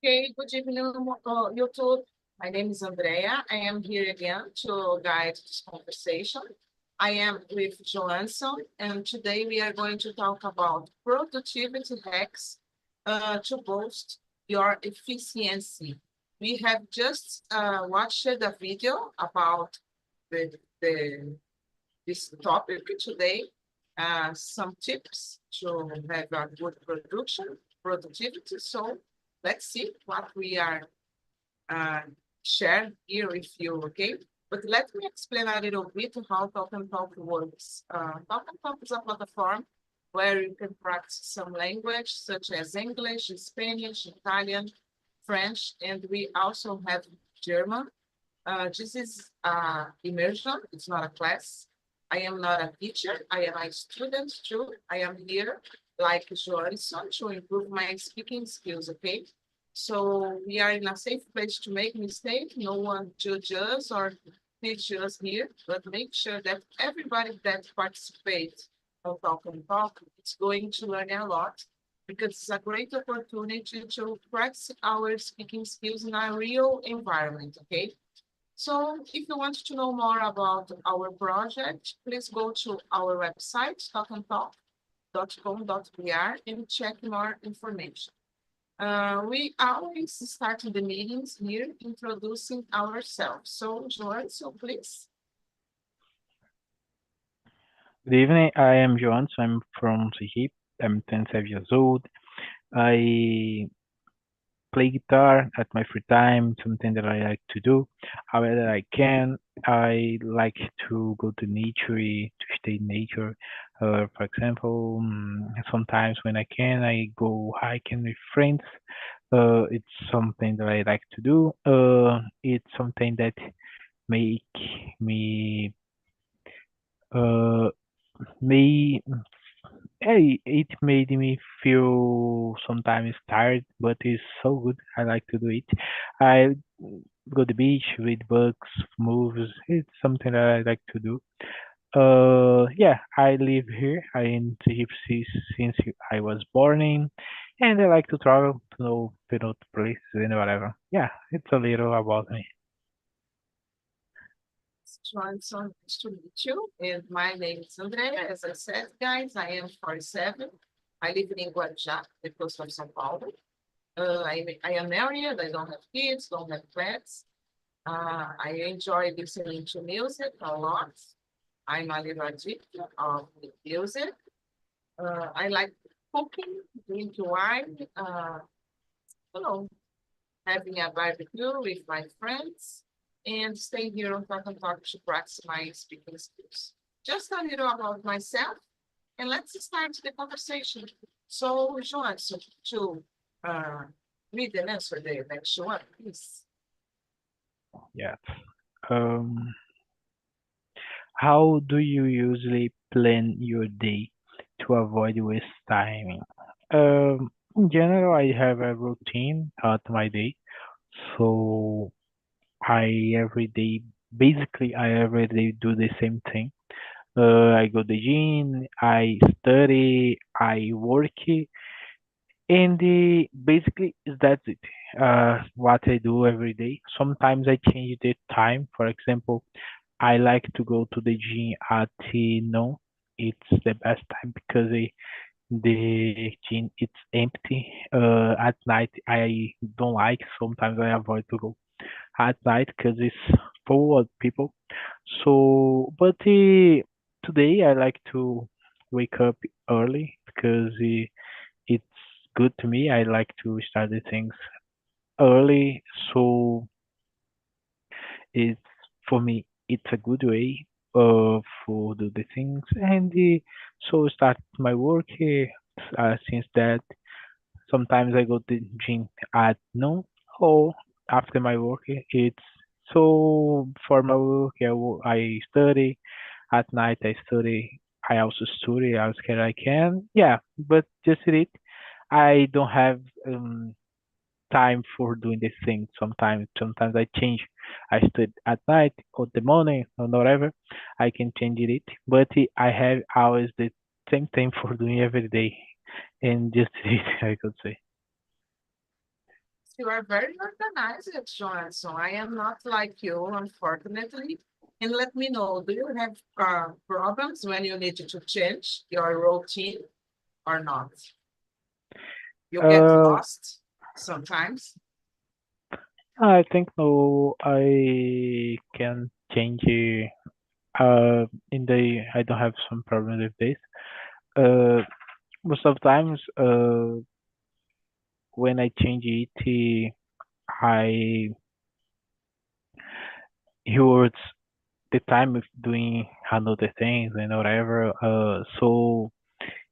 Okay, good evening, YouTube. My name is Andrea. I am here again to guide this conversation. I am with Johansson, and today we are going to talk about productivity hacks to boost your efficiency. We have just watched a video about the, the this topic today, some tips to have a good productivity. So let's see what we are uh, share here with you, okay? But let me explain a little bit how Talk and Talk works. Talk and Talk is a platform where you can practice some language such as English, Spanish, Italian, French, and we also have German. This is immersion, it's not a class. I am not a teacher, I am a student too. I am here like Johansson to improve my speaking skills, okay? So we are in a safe place to make mistakes. No one judges or teach us here, but make sure that everybody that participates of Talk and Talk is going to learn a lot because it's a great opportunity to practice our speaking skills in a real environment, okay? So if you want to know more about our project, please go to our website, talkandtalk.com.br, and check more information. We always start the meetings here introducing ourselves. So, Joan, so please. Good evening. I am Johan. So I'm from Sergipe. I'm 27 years old. I play guitar at my free time, something that I like to do. However, I can. I like to go to nature, to stay in nature. For example, sometimes when I can, I go hiking with friends. It's something that I like to do. It's something that make me uh, may hey, it made me feel sometimes tired, but it's so good. I like to do it. I go to the beach, read books, movies. It's something that I like to do. Yeah, I live here. I in Egypt since I was born in, and I like to travel to know places and whatever. Yeah, it's a little about me. Joan, so nice to meet you. And my name is Andrea. As I said, guys, I am 47. I live in Guarujá, the coast of São Paulo. I am married. I don't have kids, don't have pets. I enjoy listening to music a lot. I'm a little addicted of music. I like cooking, drinking wine, you know, having a barbecue with my friends, and stay here on Talk and Talk to practice my speaking skills. Just a little about myself, and let's start the conversation. So, João, so to uh, read and answer the next one, please. Yeah. Um, how do you usually plan your day to avoid waste time? In general, I have a routine at my day, so I every day, basically, I every day do the same thing. I go to the gym, I study, I work, and basically that's it. What I do every day. Sometimes I change the time. For example, I like to go to the gym at noon. It's the best time because the gym it's empty. At night I don't like. Sometimes I avoid to go at night because it's full of people. So, but today I like to wake up early because it's good to me. I like to start the things early, so it's for me it's a good way for do the things and so start my work since that sometimes I go to gym at noon or after my work. It's so for my work I study at night. I study. I also study as can I can. Yeah, but just it. I don't have time for doing this thing. Sometimes I change. I study at night or the morning or whatever. I can change it, but I have always the same thing for doing every day, and just it I could say. You are very organized, Johansson. I am not like you, unfortunately. And let me know, do you have problems when you need to change your routine or not? You get Uh, lost sometimes. I think no, I can change. In the I don't have some problem with this. Uh, Most of times, when I change it, I use the time of doing another things and whatever. So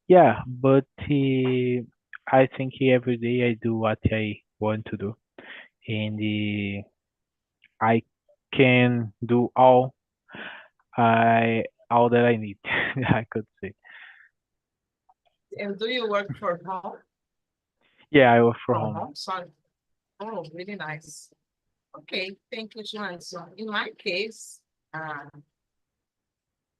yeah, but I think every day I do what I want to do, and I can do all that I need. I could say. And do you work Yeah, I work from from home. home? Sorry. Oh, really nice. Okay, thank you, Johansson. In my case, uh,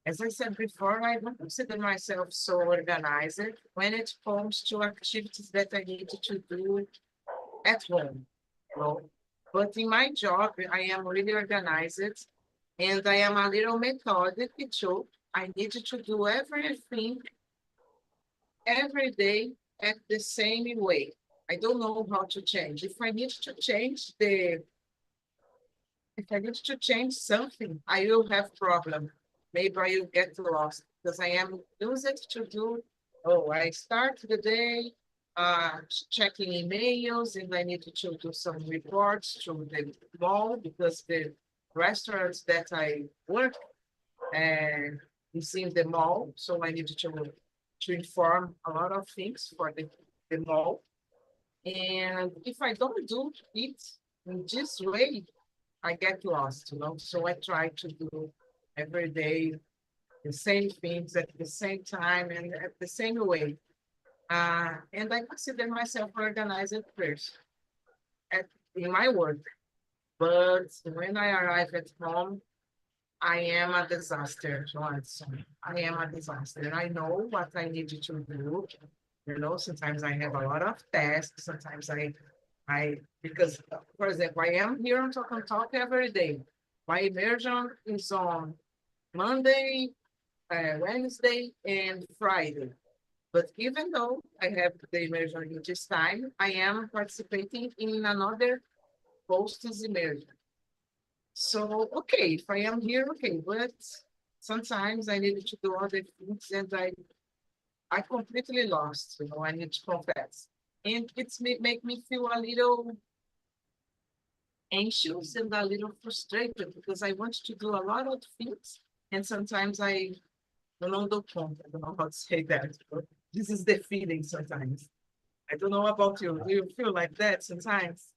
as I said before, I don't consider myself so organized when it comes to activities that I need to do at home. You know? But in my job, I am really organized and I am a little methodic too. I need to do everything every day at the same way. I don't know how to change. If I need to change something, I will have problem. Maybe I will get lost because I am used to do. Oh, I start the day checking emails, and I need to do some reports to the mall because the restaurants that I work and is in the mall, so I need to inform a lot of things for the mall. And if I don't do it in this way, I get lost, So I try to do every day the same things at the same time and at the same way. And I consider myself organized first at, in my work. But when I arrive at home, I am a disaster, Johnson. I am a disaster. I know what I need to do. Sometimes I have a lot of tasks. Sometimes because, for example, I am here on Talk and Talk every day. My immersion is on Monday, Wednesday, and Friday. But even though I have the immersion in this time, I am participating in another post's immersion. So, okay, if I am here, okay, but sometimes I need to do other things and I completely lost, I need to confess. And make me feel a little anxious and a little frustrated because I want to do a lot of things and sometimes I don't know I don't know how to say that, but this is the feeling sometimes. I don't know about you. Do you feel like that sometimes?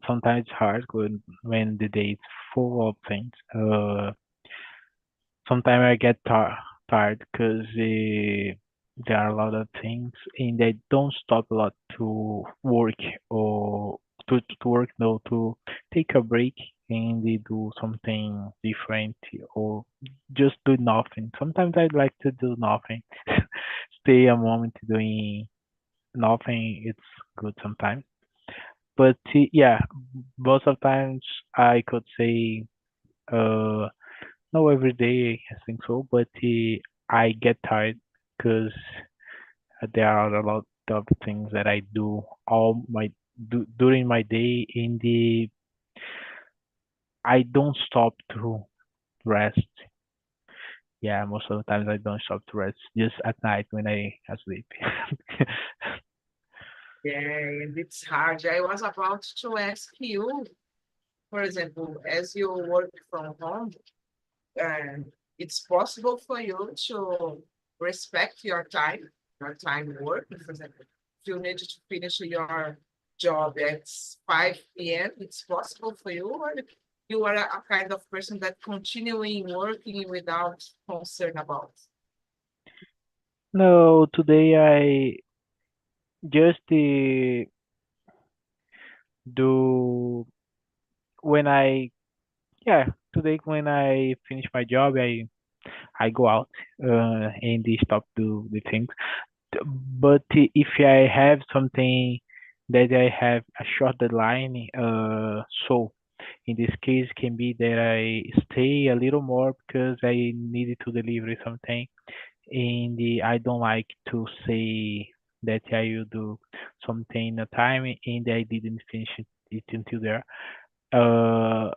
Sometimes it's hard when the day is full of things. Sometimes I get tired because there are a lot of things and I don't stop a lot to work or to work, no, to take a break and do something different or just do nothing. Sometimes I'd like to do nothing, stay a moment doing nothing. It's good sometimes, but yeah, most of times I could say uh no, every day I think so, but I get tired because there are a lot of things that I do during my day. In the I don't stop to rest. Yeah, most of the times I don't stop to rest. Just at night when I asleep. Yeah, and it's hard. I was about to ask you, for example, as you work from home, uh, it's possible for you to respect your time work. For example, if you need to finish your job at 5 p.m., it's possible for you, or you are a kind of person that continuing working without concern about. No, today I just do when I yeah today when I finish my job I go out and stop do the things. But if I have something that I have a short deadline. So in this case, can be that I stay a little more because I needed to deliver something, and I don't like to say that I will do something in a time and I didn't finish it until there. Uh,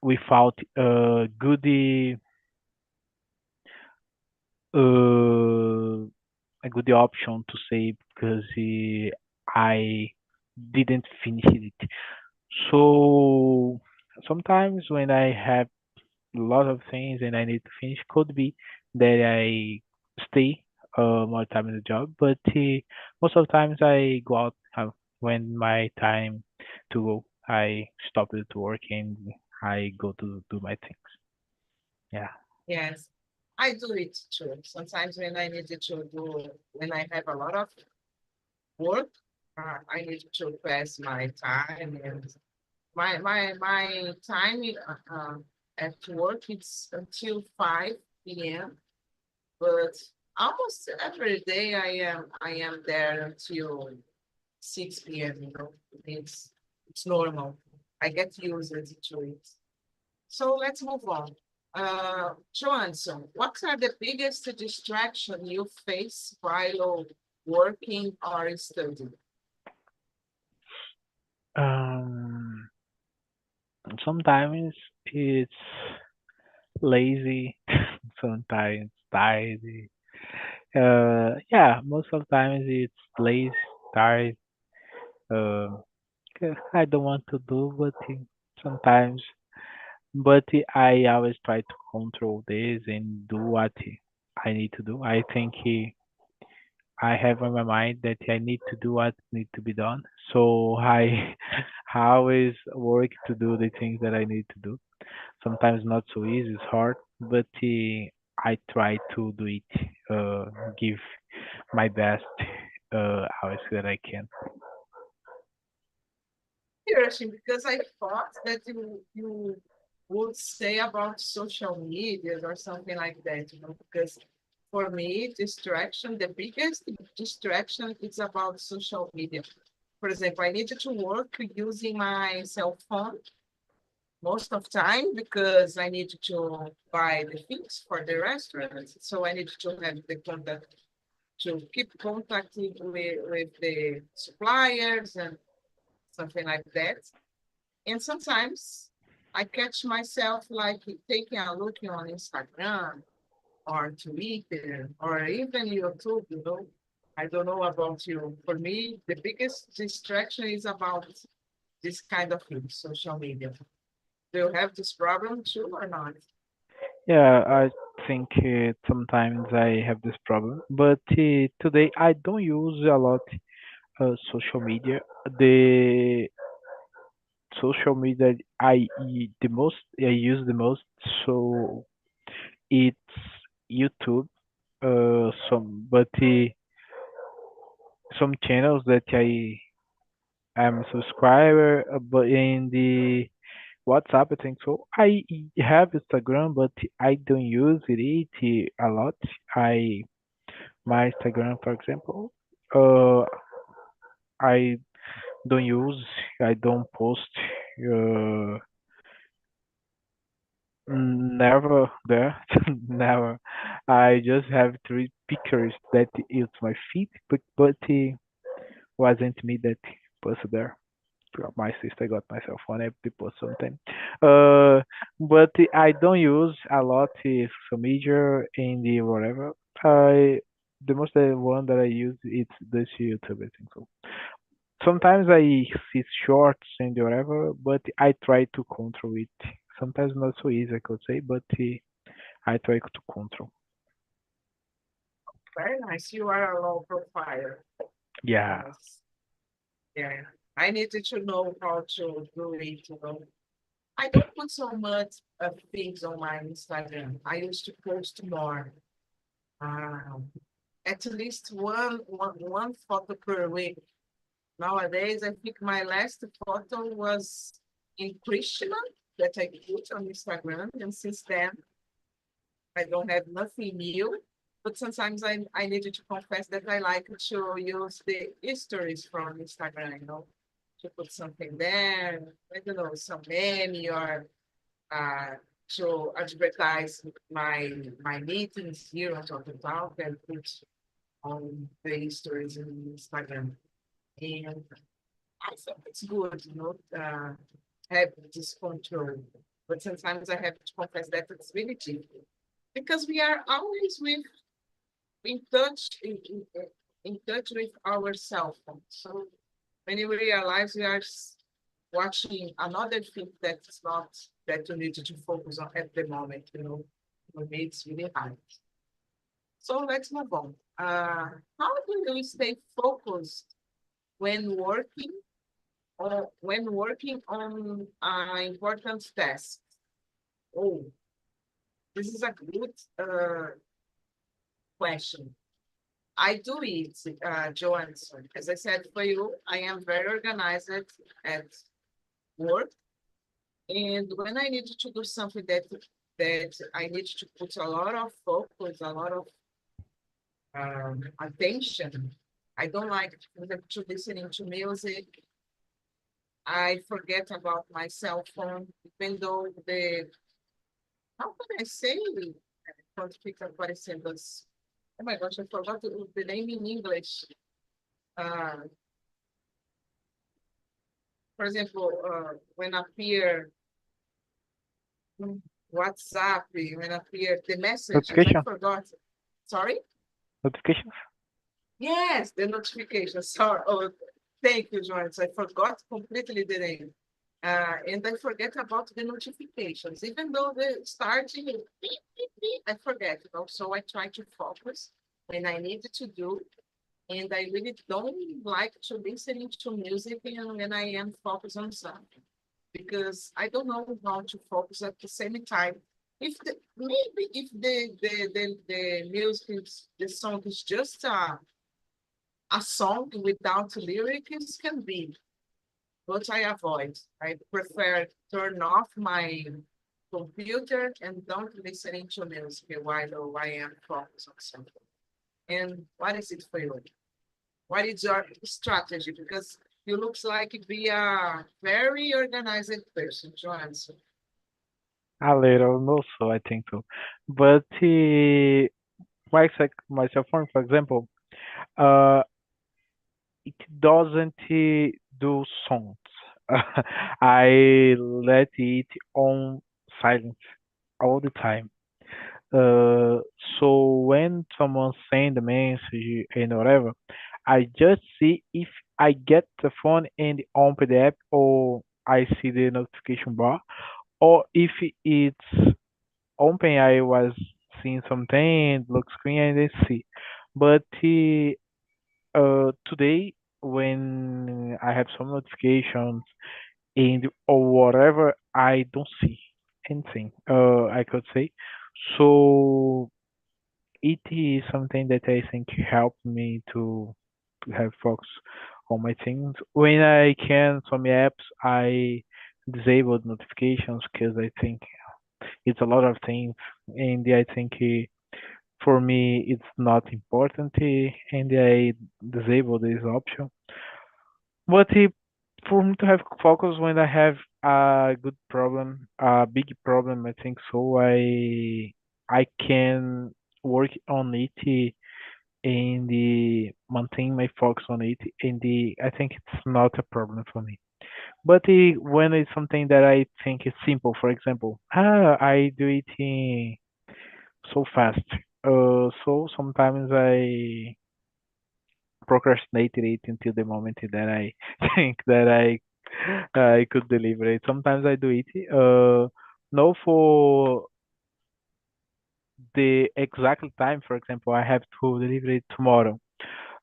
without uh, a good option to say because I didn't finish it. So sometimes when I have a lot of things and I need to finish, could be that I stay more time in the job, but most of the times I go out when my time to go. I stop it to work and I go to do my things. Yeah. Yes, I do it too. Sometimes when I need to do, when I have a lot of work, I need to pass my time and my time at work it's until 5 p.m. But almost every day I am there until 6 p.m. It's normal. I get used to it. So let's move on. Johansson, what are the biggest distraction you face while working or studying? Um, sometimes it's lazy, sometimes tired. Yeah, most of the times it's lazy, tired. Uh, I don't want to do, but sometimes. But I always try to control this and do what I need to do. I think I have in my mind that I need to do what needs to be done. So I always work to do the things that I need to do. Sometimes not so easy, it's hard, but I try to do it, give my best, always that I can. Interesting, because I thought that you would say about social media or something like that, because for me, distraction, the biggest distraction is about social media. For example, I needed to work using my cell phone most of time because I need to buy the things for the restaurant. So I need to have the contact to keep contacting with the suppliers and something like that. And sometimes I catch myself like taking a look on Instagram or Twitter or even YouTube. I don't know about you. For me, the biggest distraction is about this kind of thing, social media. Do you have this problem too or not? Yeah, I think sometimes I have this problem, but today I don't use a lot social media. The social media the most I use the most, so it's YouTube. But some channels that I am a subscriber, but in the WhatsApp, I think so. I have Instagram, but I don't use it a lot. I my Instagram, for example, uh, I don't use. I don't post. Uh, Never there, never. I just have three pictures that it's my feet, but it wasn't me that posted there. My sister got my cell phone. I post something. Uh, but I don't use a lot social media in the whatever. I the most one that I use it's this YouTube. I think so. Sometimes I see shorts and whatever, but I try to control it. Sometimes not so easy, I could say, but I try to control. Very nice. You are a low profile. Yeah. Yes. Yeah. I needed to know how to do it. I don't put so much of things on my Instagram. I used to post more. Um, at least one photo per week. Nowadays, I think my last photo was in Krishna that I put on Instagram, and since then I don't have nothing new. But sometimes I needed to confess that I like to use the stories from Instagram, to put something there, I don't know, some meme or uh, to advertise my meetings here on Talk and Talk and put on the stories in Instagram. And I think it's good, have this control. But sometimes I have to confess that it's really difficult because we are always in touch in touch with our cell phone. So when you realize we are watching another thing that's not that you need to focus on at the moment, for me it's really hard. So let's move on. How do you stay focused when working or when working on important tasks? Oh, this is a good question. I do it, Johansson. As I said for you, I am very organized at work. And when I need to do something that I need to put a lot of focus, a lot of attention, I don't like to listening to music. I forget about my cell phone, even though how can I say quando fica aparecendo as, oh my gosh, I forgot the name in English. Uh, for example, when appear WhatsApp, when appear the messages, I Notification? forgot. Sorry? Notifications? Yes, the notification. Sorry. Oh, thank you, Joyce. I forgot completely the name. And I forget about the notifications. Even though the starting, beep, beep, beep, I forget. So I try to focus when I need to do. And I really don't like to listen to music when I am focused on something because I don't know how to focus at the same time. If maybe if the music is, the song is just a song without lyrics can be, but I avoid. I prefer turn off my computer and don't listen to music while I am focused on something. And what is it for you? What is your strategy? Because you looks like you be a very organized person, Johansson. A little, no, so I think so. But my cell phone, for example, uh, it doesn't do sounds. I let it on silent all the time. Uh, so when someone send a message and whatever, I just see if I get the phone and open the app or I see the notification bar, or if it's open, I was seeing something, look screen and then see. But today, when I have some notifications and or whatever, I don't see anything. I could say. So it is something that I think helped me to have focus on my things. When I can, some apps I disabled notifications because I think it's a lot of things, and I think for me it's not important, and I disable this option. But for me to have focus when I have a good problem, a big problem, I think so. I can work on it and maintain my focus on it, and I think it's not a problem for me. But when it's something that I think is simple, for example, I do it so fast. So sometimes I procrastinated it until the moment that I think that I could deliver it. Sometimes I do it. No, for the exact time. For example, I have to deliver it tomorrow.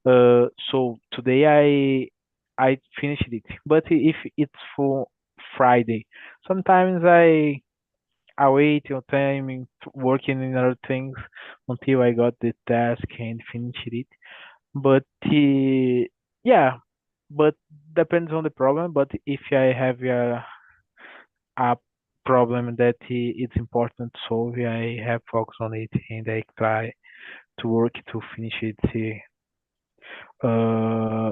So today I finished it. But if it's for Friday, sometimes I wait till time working in other things until I got the task and finished it. But yeah, but depends on the problem. But if I have a problem that it's important to solve, I have focus on it and I try to work to finish it uh,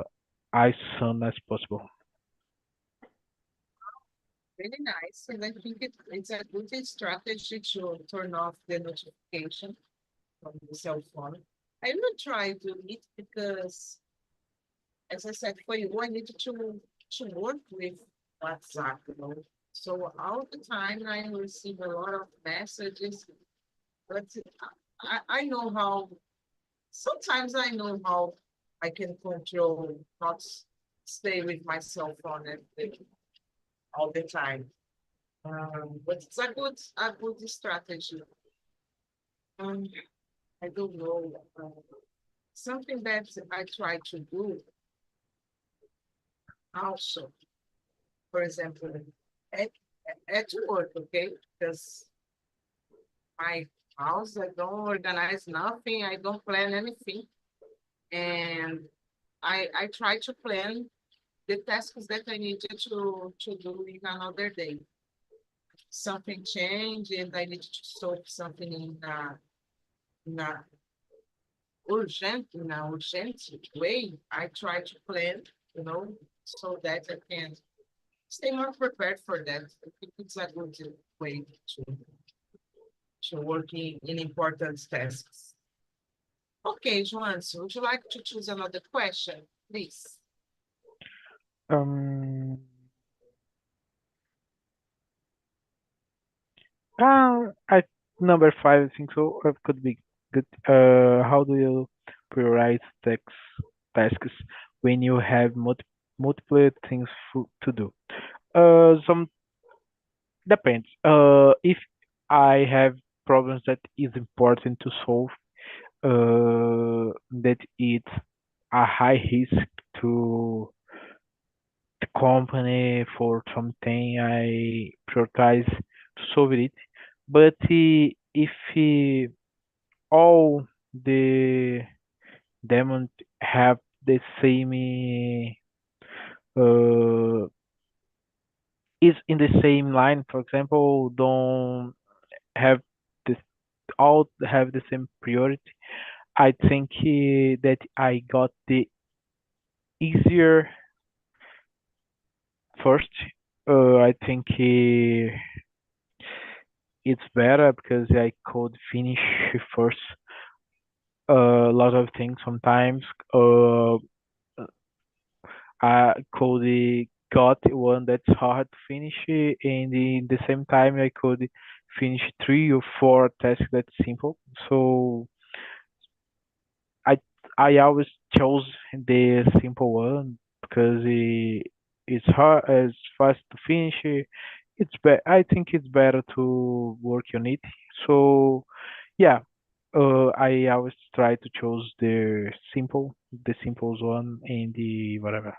as soon as possible. Really nice, and I think it's a good strategy to turn off the notification from the cell phone. I will try to it because, as I said for you, I need to work with WhatsApp, you know. So all the time I receive a lot of messages, but I know how, sometimes I know how I can control not stay with my cell phone all the time. But it's a good strategy. Um, I don't know. Something that I try to do also, for example, at, at work, okay? Because my house, I don't organize nothing, I don't plan anything. And I try to plan the tasks that I needed to do in another day. Something changed and I need to solve something in a urgent way. I try to plan, you know, so that I can stay more prepared for that. I think it's a good way to work in important tasks. Okay, Joan, so would you like to choose another question, please? Um, I number five, I think so. Could be good. How do you prioritize tasks when you have multiple things to do? Some depends. If I have problems that is important to solve, that it's a high risk to the company for something, I prioritize to solve it. But if all the demons have the same is in the same line, for example, don't have this all have the same priority. I think that I got the easier first. I think it's better because I could finish first a lot of things sometimes. I could got one that's hard to finish, and in the same time I could finish three or four tasks that's simple. So I I always chose the simple one because it's hard, it's fast to finish. I think it's better to work on it. So yeah, I always try to choose the simplest one, and the whatever.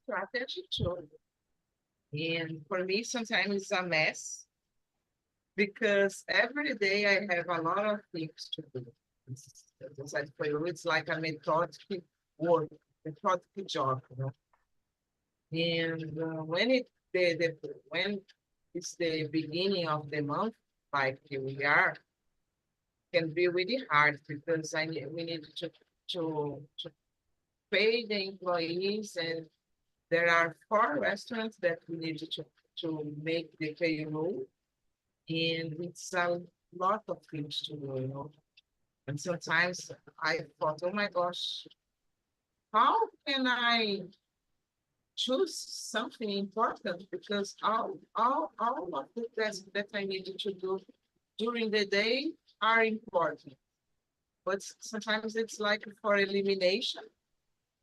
Strategy too. And for me, sometimes it's a mess because every day I have a lot of things to do. As I for you, it's like a methodic work, methodic job, you know. And when it's the beginning of the month, like we are, can be really hard because we need to pay the employees, and there are 4 restaurants that we need to make the payroll, and it's a lot of things to do, you know. And sometimes I thought, oh my gosh, how can I choose something important? Because all of the tasks that I needed to do during the day are important. But sometimes it's like for elimination,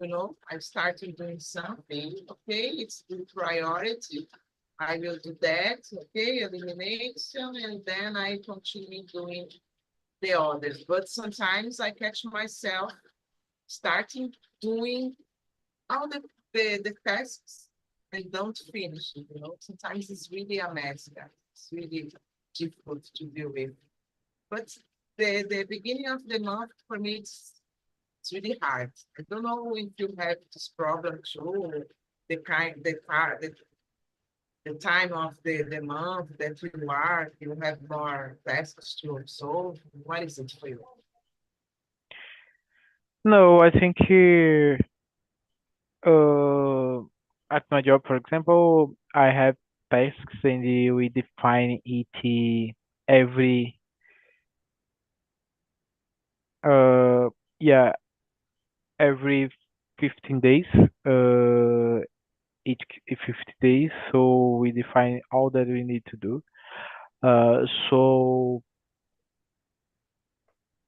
you know, I started doing something, okay, it's the priority. I will do that, okay, elimination, and then I continue doing the others. But sometimes I catch myself starting doing all the tasks and don't finish it, you know. Sometimes it's really a mess, guys. It's really difficult to deal with. But the beginning of the month for me it's really hard. I don't know if you have this problem too, the kind the car the time of the month that you are, you have more tasks to solve? What is it for you? No, I think uh, at my job, for example, I have tasks and we define it every uh yeah every 15 days. Each 50 days, so we define all that we need to do. So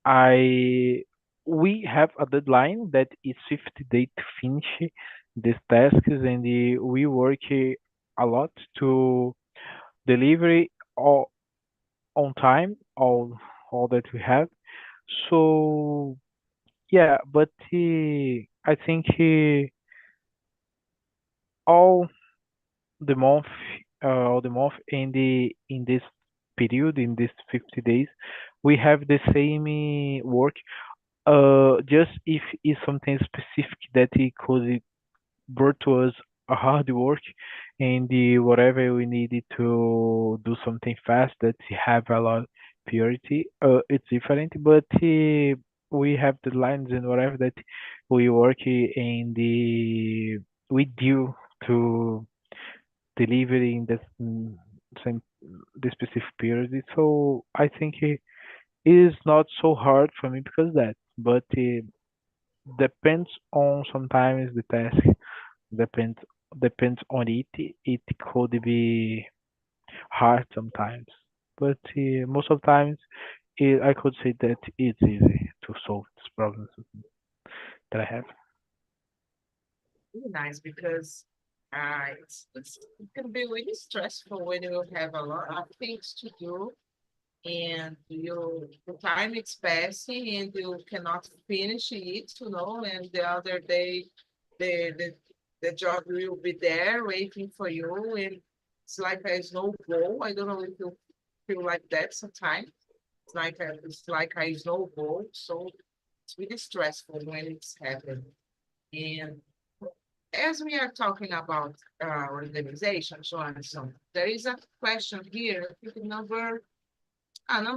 I we have a deadline that is 50 days to finish these tasks, and we work a lot to deliver all on time, all that we have. So yeah, but I think all the month, all the month in this period, in this 50 days, we have the same work. Just if it's something specific that it could brought to us a hard work and whatever we needed to do something fast that have a lot priority, it's different. But we have the lines and whatever that we work and we do to delivering same the specific period. So I think it is not so hard for me because of that, but it depends on sometimes the task depends depends on it. It could be hard sometimes, but most of the times I could say that it's easy to solve these problems that I have. Really nice because it can be really stressful when you have a lot of things to do and the time is passing and you cannot finish it, and the other day the the, the job will be there waiting for you and it's like there's no goal. I don't know if you feel like that sometimes. It's like a snowball, so it's really stressful when it's happening. And as we are talking about organization, Johnson, there is a question here, I think number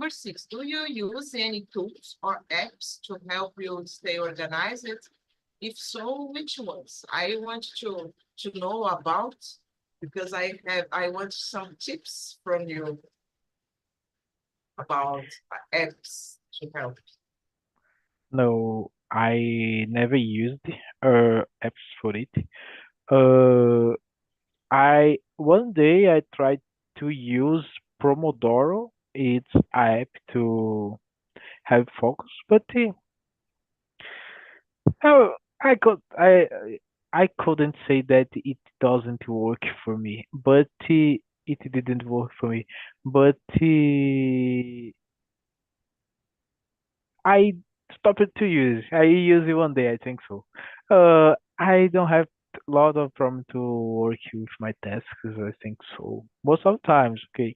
6. Do you use any tools or apps to help you stay organized? If so, which ones? I want to know about because I want some tips from you about apps to help. No, I never used apps for it. Uh, I one day I tried to use Pomodoro. It's a app to have focus, but oh, I couldn't say that it doesn't work for me, but it didn't work for me. But I stopped to use. I use it one day, I think so. I don't have a lot of problem to work with my tasks, I think so. Most of the times, okay.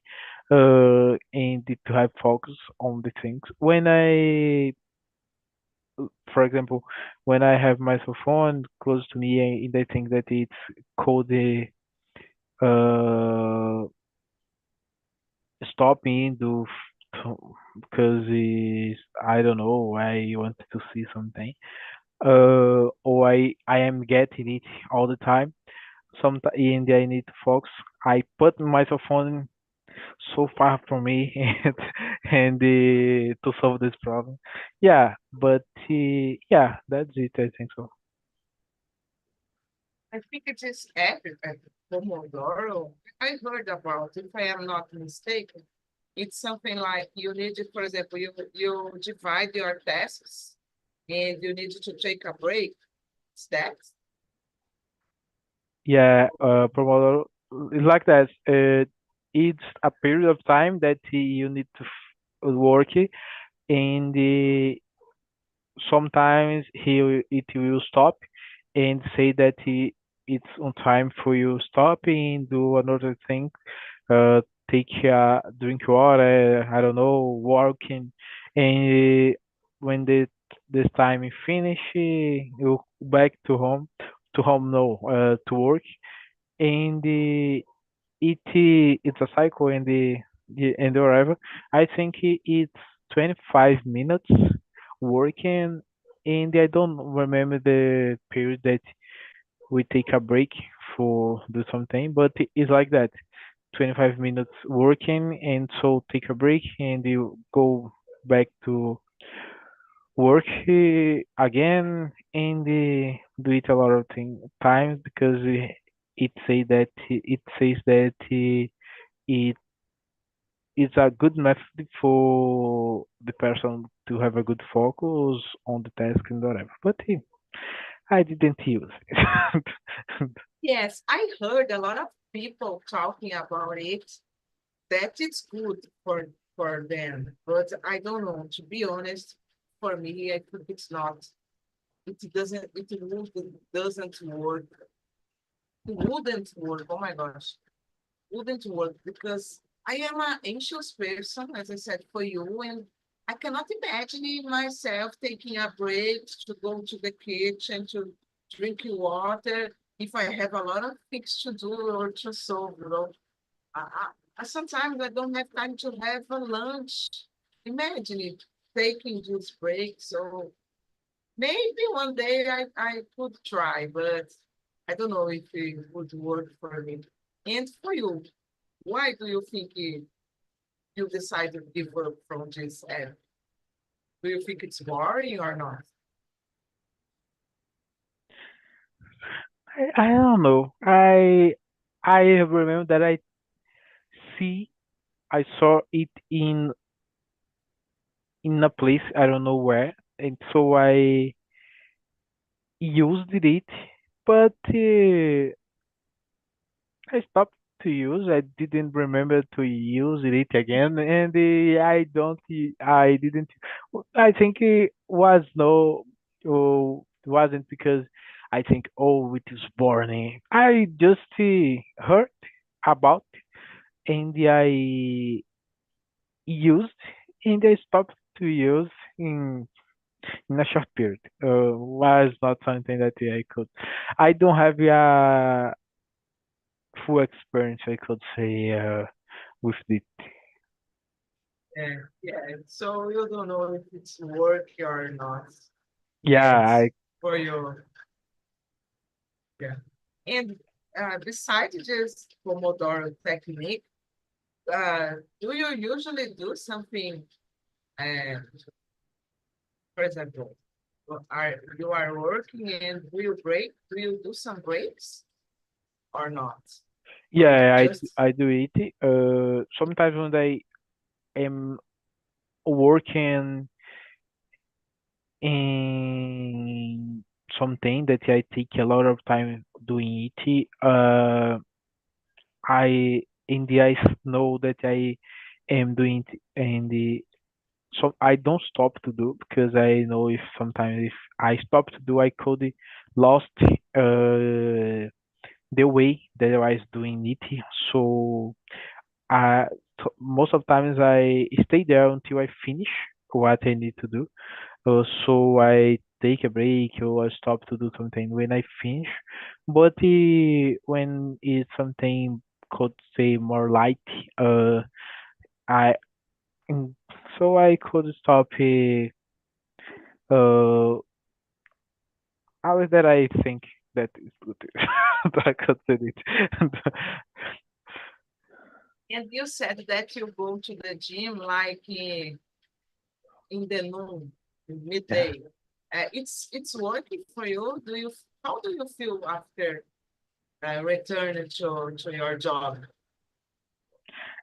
And to have focus on the things. For example, when I have my cell phone close to me and I think that it's cold, uh, stop me do because I don't know, I want to see something. Or I am getting it all the time. Sometimes and I need to focus. I put my cell phone so far from me and to solve this problem. Yeah, but yeah, that's it. I think so. I think it is app, Pomodoro. I heard about, if I am not mistaken, it's something like you need to, for example, you divide your tasks and you need to take a break. Is that? Yeah, Pomodoro is like that. It's a period of time that you need to work, and sometimes it will stop and say that it's on time for you stop and do another thing. Uh, take a drink water. I don't know, walking, and when this time is finished, you back to home. To home, no, to work and it's a cycle in the arrival. I think it's 25 minutes working, and I don't remember the period that we take a break for do something, but it's like that. 25 minutes working, and so take a break, and you go back to work again, and do it a lot of times because it says that it is a good method for the person to have a good focus on the task and whatever. But I didn't use it. Yes, I heard a lot of people talking about it, that it's good for them, but I don't know. To be honest, for me, I think it's not. It doesn't work. It wouldn't work. Oh my gosh, wouldn't work because I am an anxious person, as I said for you, and I cannot imagine myself taking a break to go to the kitchen to drink water if I have a lot of things to do or to solve. Sometimes I don't have time to have a lunch. Imagine it, taking this break. So maybe one day I could try, but I don't know if it would work for me. And for you, why do you think you decided to give up from this app? Do you think it's boring or not? I don't know. I remember that see I saw it in a place I don't know where, and so I used it, but I stopped to use. I didn't remember to use it again, and I didn't. I think it was no, wasn't because I think oh it is boring. I just heard about and I used and I stopped to use in a short period. Was not something that I could. I don't have a full experience, I could say, with it. Yeah, yeah. So you don't know if it's work or not Yeah, yet I for you. Yeah. And besides just Pomodoro technique, do you usually do something, uh, for example, you are working and do you break? Do you do some breaks or not? Or you yeah just I do it. Sometimes when I am working in something that I take a lot of time doing it, I in the I know that I am doing it, and so I don't stop to do because I know if sometimes if I stop to do, I could lost the way that I was doing it. So I most of times I stay there until I finish what I need to do. So I take a break or I stop to do something when I finish. But when it's something could say more light, I mm, so I could stop. How is that? I think that is good. I could say it. and you said that you go to the gym like in the noon, Yeah. midday. It's working for you. How do you feel after returning to your job?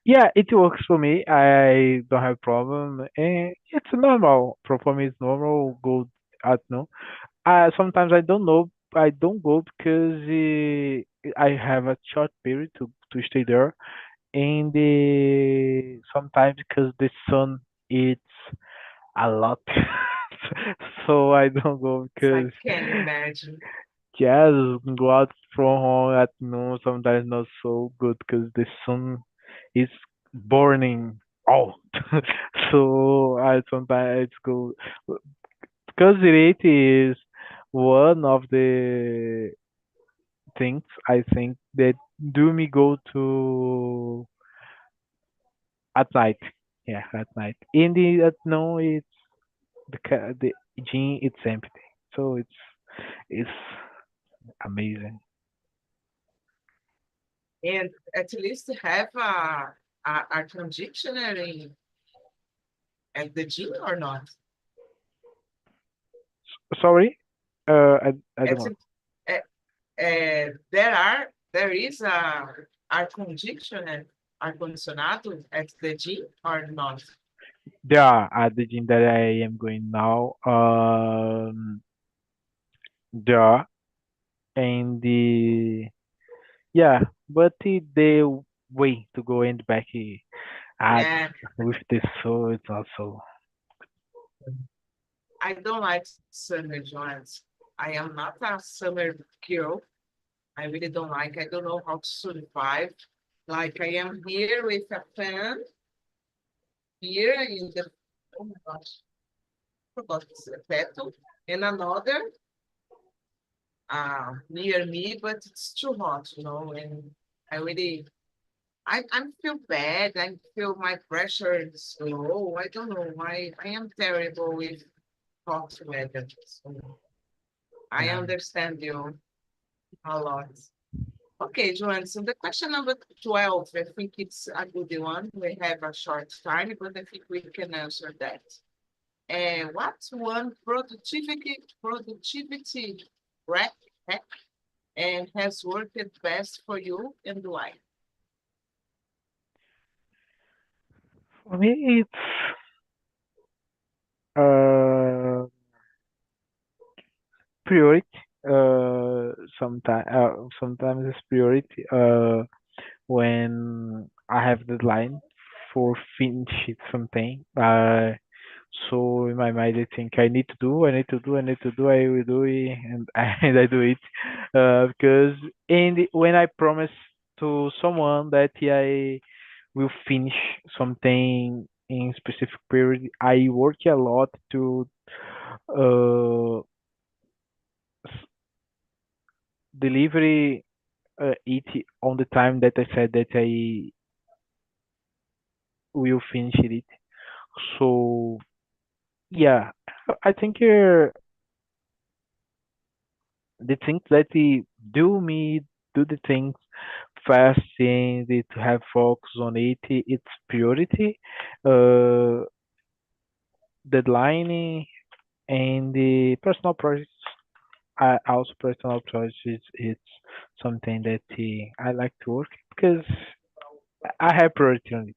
Yeah, it works for me. I don't have problem. And it's normal. For me, it's normal. Go at no. Sometimes I don't know. I don't go because I have a short period to stay there, and sometimes because the sun it's a lot, so I don't go I because can imagine. yes, go out from home at noon sometimes not so good because the sun is burning out. So I sometimes go because it is one of the things I think that do me go to at night. Yeah, at night. In the at no, it's the gym. It's empty, so it's amazing. And at least have a dictionary at the gym or not? Sorry, I don't At, know. there is a air conditioner, air condicionado at the gym or not? There are at the gym that I am going now. There are and the yeah, but the way to go and back at Yeah, with the soul it's also I don't like summer joints. I am not a summer girl. I really don't like. I don't know how to survive. Like I am here with a fan here in the oh my gosh, forgot the petal and another near me, but it's too hot, and I really I feel bad. I feel my pressure is low. I don't know why I am terrible with hot weather. So I yeah. understand you a lot. Okay, Joanne, so the question number 12, I think it's a good one. We have a short time, but I think we can answer that. And what's one productivity hack hack and has worked best for you and why? For me it's uh priority. Sometimes it's priority. When I have deadline for finish something. So in my mind, I think I need to do, I need to do, I will do it, and and I do it. Because when I promise to someone that I will finish something in specific period, I work a lot to uh, deliver it on the time that I said that I will finish it. So yeah, I think the things that we do me do the things fast and to have focus on it. It's priority, uh, deadline, and the personal projects. I also personal projects. It's something that I like to work because I have priority on it.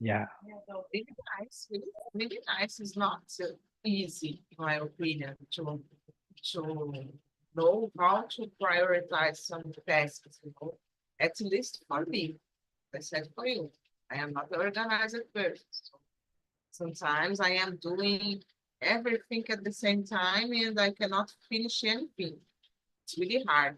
Yeah. Really nice, really nice. It's not so easy, in my opinion, to know how to prioritize some tasks. At least for me. I said for you. I am not organized at first. So sometimes I am doing everything at the same time and I cannot finish anything. It's really hard.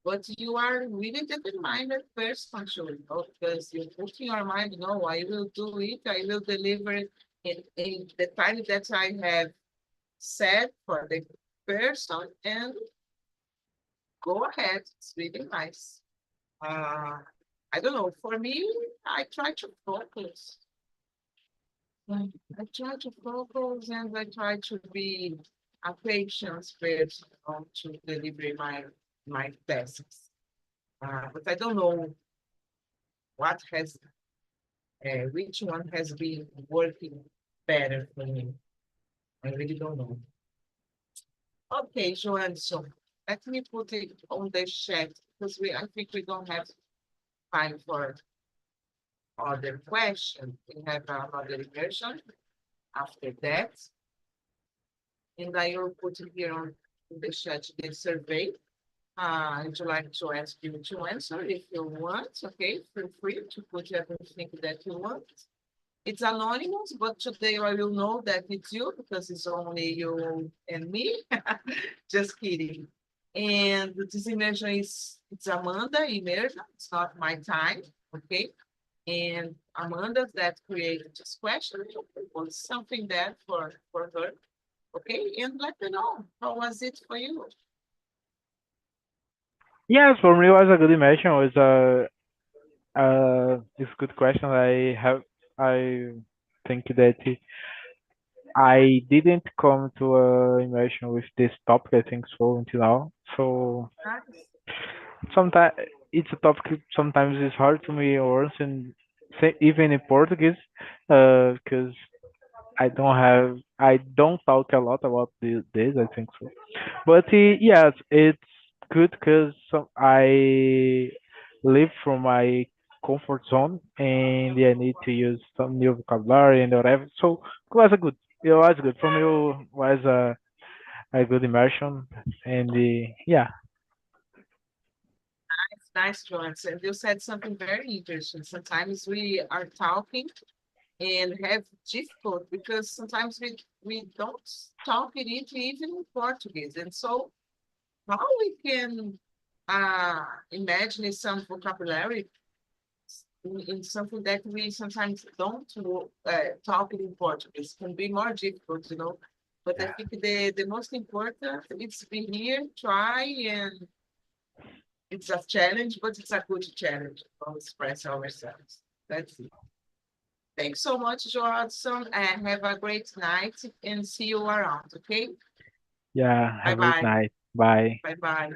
But you are really determined at first, because you put in your mind, no, I will do it, I will deliver it in the time that I have set for the person and go ahead. It's really nice. Uh, I don't know. For me, I try to focus. I try to focus and I try to be a patient person to deliver my tasks. But I don't know what has which one has been working better for me. I really don't know. Okay, Joanne, so let me put it on the chat because I think we don't have time for other questions. We have another version after that. And I will put it here on the chat the survey. I'd like to ask you to answer if you want. Okay, feel free to put everything that you want. It's anonymous, but today I will know that it's you because it's only you and me. Just kidding. And this immersion it's Amanda immersion. It's not my time. Okay. And Amanda that created this question was something that for her. Okay. And let me know how was it for you? Yes, for me it was a good immersion. It was it's a good question. I think that I didn't come to a immersion with this topic, I think so until now. So Nice. sometimes it's a topic sometimes it's hard to me or in even in Portuguese, because I don't talk a lot about this, I think so. But yes, it's good because I live from my comfort zone and I need to use some new vocabulary and whatever. So it was good for me. It was a good immersion and yeah, It's nice, Johnson. You said something very interesting. Sometimes we are talking and have difficult because sometimes we don't talk it even in Portuguese. And so how we can imagine some vocabulary in something that we sometimes don't talk it in Portuguese can be more difficult, you know. But I yeah, think the most important is be here, try, and it's a challenge, but it's a good challenge to express ourselves. That's it. Thanks so much, Johnson, and have a great night and see you around, okay? yeah. Have a great Bye-bye. night. Bye. Bye-bye.